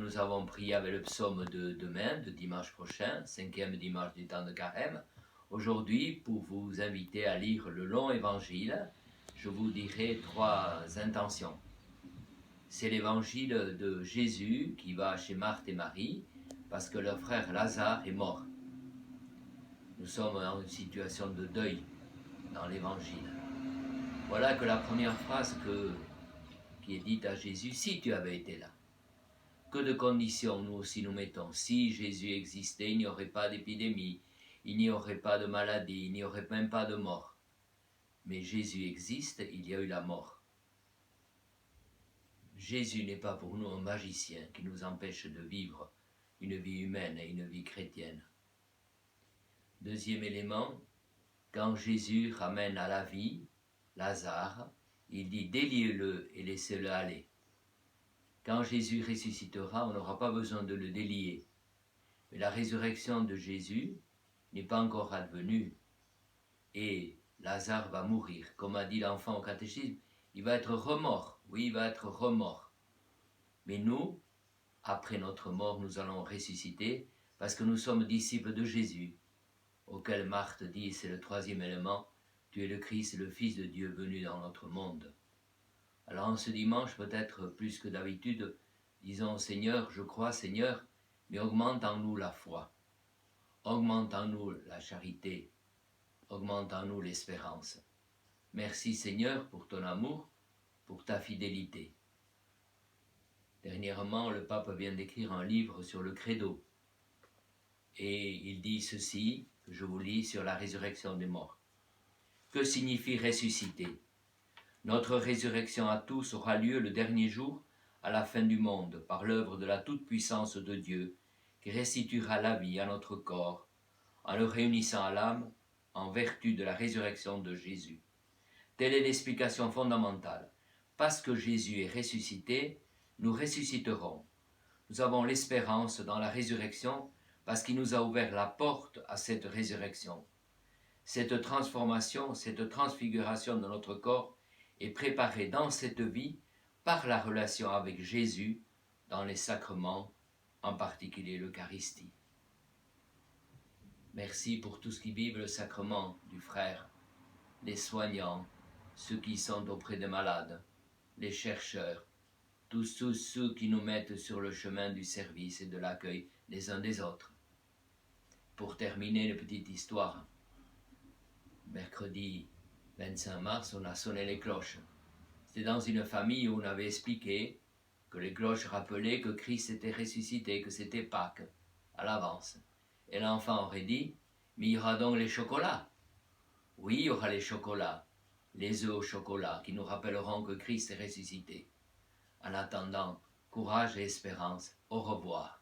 nous avons prié avec le psaume de demain, de dimanche prochain, 5e dimanche du temps de Carême. Aujourd'hui, pour vous inviter à lire le long évangile, je vous dirai 3 intentions. C'est l'évangile de Jésus qui va chez Marthe et Marie parce que leur frère Lazare est mort. Nous sommes en une situation de deuil dans l'évangile. Voilà que la première phrase qui est dite à Jésus, si tu avais été là. Que de conditions nous aussi nous mettons. Si Jésus existait, il n'y aurait pas d'épidémie, il n'y aurait pas de maladie, il n'y aurait même pas de mort. Mais Jésus existe, il y a eu la mort. Jésus n'est pas pour nous un magicien qui nous empêche de vivre une vie humaine et une vie chrétienne. Deuxième élément, quand Jésus ramène à la vie Lazare, il dit déliez-le et laissez-le aller. Quand Jésus ressuscitera, on n'aura pas besoin de le délier. Mais la résurrection de Jésus n'est pas encore advenue. Et Lazare va mourir. Comme a dit l'enfant au catéchisme, il va être remort. Oui, il va être remort. Mais nous, après notre mort, nous allons ressusciter parce que nous sommes disciples de Jésus, auquel Marthe dit, c'est le 3e élément, tu es le Christ, le Fils de Dieu venu dans notre monde. Alors en ce dimanche, peut-être plus que d'habitude, disons au Seigneur, je crois Seigneur, mais augmente en nous la foi, augmente en nous la charité, augmente en nous l'espérance. Merci Seigneur pour ton amour, pour ta fidélité. Dernièrement, le pape vient d'écrire un livre sur le credo. Et il dit ceci, que je vous lis, sur la résurrection des morts. Que signifie ressusciter ? Notre résurrection à tous aura lieu le dernier jour, à la fin du monde, par l'œuvre de la toute-puissance de Dieu, qui restituera la vie à notre corps, en le réunissant à l'âme, en vertu de la résurrection de Jésus. Telle est l'explication fondamentale. Parce que Jésus est ressuscité, nous ressusciterons. Nous avons l'espérance dans la résurrection parce qu'il nous a ouvert la porte à cette résurrection. Cette transformation, cette transfiguration de notre corps est préparée dans cette vie par la relation avec Jésus dans les sacrements, en particulier l'Eucharistie. Merci pour tous qui vivent le sacrement du frère, les soignants, ceux qui sont auprès des malades, les chercheurs, tous ceux qui nous mettent sur le chemin du service et de l'accueil les uns des autres. Pour terminer, une petite histoire. Mercredi 25 mars, on a sonné les cloches. C'était dans une famille où on avait expliqué que les cloches rappelaient que Christ était ressuscité, que c'était Pâques, à l'avance. Et l'enfant aurait dit, mais il y aura donc les chocolats. Oui, il y aura les chocolats, les œufs au chocolat, qui nous rappelleront que Christ est ressuscité. En attendant, courage et espérance, au revoir.